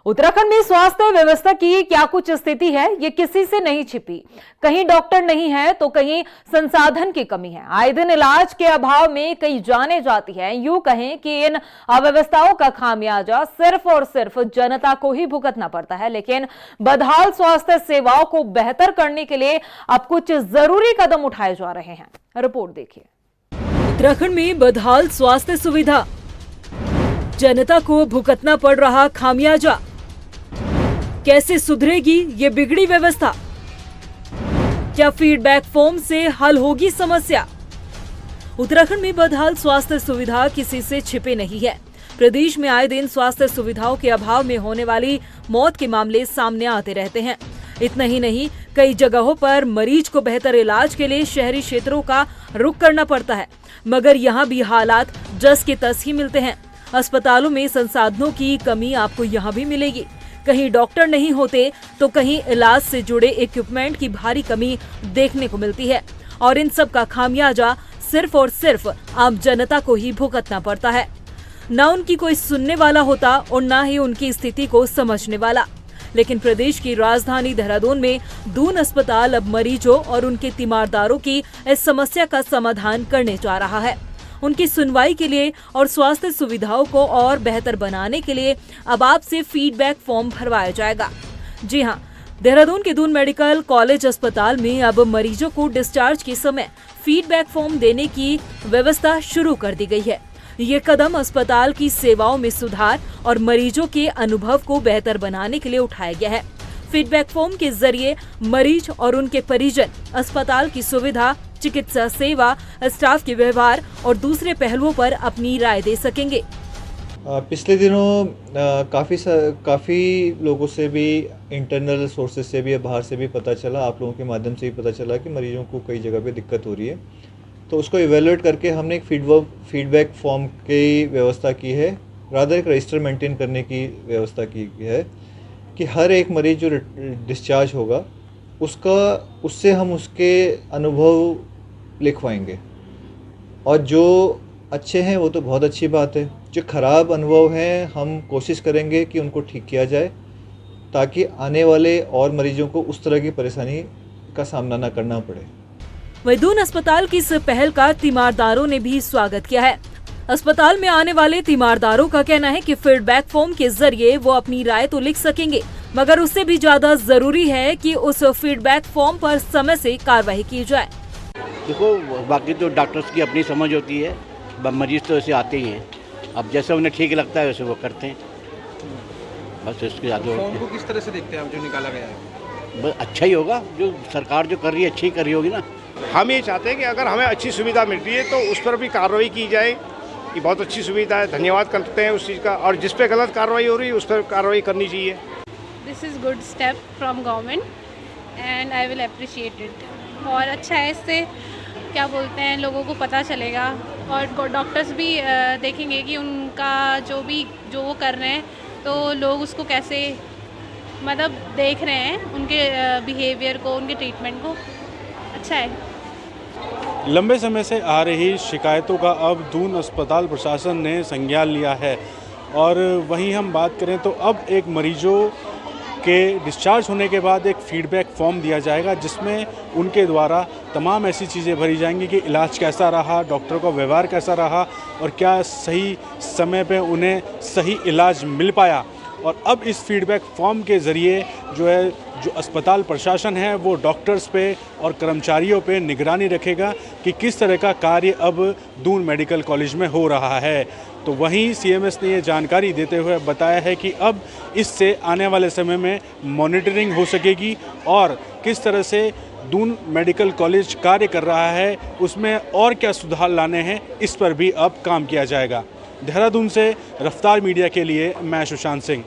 उत्तराखंड में स्वास्थ्य व्यवस्था की क्या कुछ स्थिति है, ये किसी से नहीं छिपी। कहीं डॉक्टर नहीं है तो कहीं संसाधन की कमी है। आए दिन इलाज के अभाव में कई जाने जाती है। यूं कहें कि इन अव्यवस्थाओं का खामियाजा सिर्फ और सिर्फ जनता को ही भुगतना पड़ता है। लेकिन बदहाल स्वास्थ्य सेवाओं को बेहतर करने के लिए अब कुछ जरूरी कदम उठाए जा रहे हैं। रिपोर्ट देखिए। उत्तराखंड में बदहाल स्वास्थ्य सुविधा, जनता को भुगतना पड़ रहा खामियाजा, कैसे सुधरेगी ये बिगड़ी व्यवस्था? क्या फीडबैक फॉर्म से हल होगी समस्या? उत्तराखंड में बदहाल स्वास्थ्य सुविधा किसी से छिपे नहीं है। प्रदेश में आए दिन स्वास्थ्य सुविधाओं के अभाव में होने वाली मौत के मामले सामने आते रहते हैं। इतना ही नहीं, कई जगहों पर मरीज को बेहतर इलाज के लिए शहरी क्षेत्रों का रुख करना पड़ता है, मगर यहाँ भी हालात जस के तस ही मिलते हैं। अस्पतालों में संसाधनों की कमी आपको यहाँ भी मिलेगी। कहीं डॉक्टर नहीं होते तो कहीं इलाज से जुड़े इक्विपमेंट की भारी कमी देखने को मिलती है, और इन सब का खामियाजा सिर्फ और सिर्फ आम जनता को ही भुगतना पड़ता है। न उनकी कोई सुनने वाला होता और न ही उनकी स्थिति को समझने वाला। लेकिन प्रदेश की राजधानी देहरादून में दून अस्पताल अब मरीजों और उनके तीमारदारों की इस समस्या का समाधान करने जा रहा है। उनकी सुनवाई के लिए और स्वास्थ्य सुविधाओं को और बेहतर बनाने के लिए अब आपसे फीडबैक फॉर्म भरवाया जाएगा। जी हां, देहरादून के दून मेडिकल कॉलेज अस्पताल में अब मरीजों को डिस्चार्ज के समय फीडबैक फॉर्म देने की व्यवस्था शुरू कर दी गई है। ये कदम अस्पताल की सेवाओं में सुधार और मरीजों के अनुभव को बेहतर बनाने के लिए उठाया गया है। फीडबैक फॉर्म के जरिए मरीज और उनके परिजन अस्पताल की सुविधा, चिकित्सा सेवा, स्टाफ के व्यवहार और दूसरे पहलुओं पर अपनी राय दे सकेंगे। पिछले दिनों काफ़ी लोगों से भी, इंटरनल सोर्सेज से भी, बाहर से भी पता चला, आप लोगों के माध्यम से भी पता चला कि मरीजों को कई जगह पे दिक्कत हो रही है। तो उसको इवेलुएट करके हमने एक फीडबैक फॉर्म की व्यवस्था की है, रादर एक रजिस्टर मेंटेन करने की व्यवस्था की है कि हर एक मरीज जो डिस्चार्ज होगा उससे हम उसके अनुभव लिखवाएंगे, और जो अच्छे हैं वो तो बहुत अच्छी बात है, जो खराब अनुभव हैं हम कोशिश करेंगे कि उनको ठीक किया जाए, ताकि आने वाले और मरीजों को उस तरह की परेशानी का सामना न करना पड़े। वहीं दून अस्पताल की इस पहल का तीमारदारों ने भी स्वागत किया है। अस्पताल में आने वाले तीमारदारों का कहना है कि फीडबैक फॉर्म के जरिए वो अपनी राय तो लिख सकेंगे, मगर उससे भी ज्यादा जरूरी है कि उस फीडबैक फॉर्म पर समय से कार्रवाई की जाए। देखो, बाकी तो डॉक्टर्स की अपनी समझ होती है, मरीज तो ऐसे आते ही हैं, अब जैसे उन्हें ठीक लगता है वैसे वो करते हैं, बस इसके ज़्यादा। फॉर्म को किस तरह से देखते हैं आप जो निकाला गया है? बस अच्छा ही होगा, जो सरकार जो कर रही है अच्छी ही कर रही होगी ना। हम ये चाहते हैं कि अगर हमें अच्छी सुविधा मिल रही है तो उस पर भी कार्रवाई की जाए। ये बहुत अच्छी सुविधा है, धन्यवाद करते हैं उस चीज़ का, और जिस पे गलत कार्रवाई हो रही है उस पर कार्रवाई करनी चाहिए। This is good step from government and I will appreciate it. और अच्छा है, इससे क्या बोलते हैं, लोगों को पता चलेगा और डॉक्टर्स भी देखेंगे कि उनका जो वो कर रहे हैं तो लोग उसको कैसे मतलब देख रहे हैं, उनके बिहेवियर को, उनके ट्रीटमेंट को। अच्छा है। लंबे समय से आ रही शिकायतों का अब दून अस्पताल प्रशासन ने संज्ञान लिया है, और वहीं हम बात करें तो अब एक मरीजों के डिस्चार्ज होने के बाद एक फीडबैक फॉर्म दिया जाएगा, जिसमें उनके द्वारा तमाम ऐसी चीज़ें भरी जाएंगी कि इलाज कैसा रहा, डॉक्टर का व्यवहार कैसा रहा, और क्या सही समय पे उन्हें सही इलाज मिल पाया। और अब इस फीडबैक फॉर्म के ज़रिए जो अस्पताल प्रशासन है वो डॉक्टर्स पे और कर्मचारियों पे निगरानी रखेगा कि किस तरह का कार्य अब दून मेडिकल कॉलेज में हो रहा है। तो वहीं सीएमएस ने ये जानकारी देते हुए बताया है कि अब इससे आने वाले समय में मॉनिटरिंग हो सकेगी, और किस तरह से दून मेडिकल कॉलेज कार्य कर रहा है उसमें और क्या सुधार लाने हैं, इस पर भी अब काम किया जाएगा। देहरादून से रफ्तार मीडिया के लिए मैं सुशांत सिंह।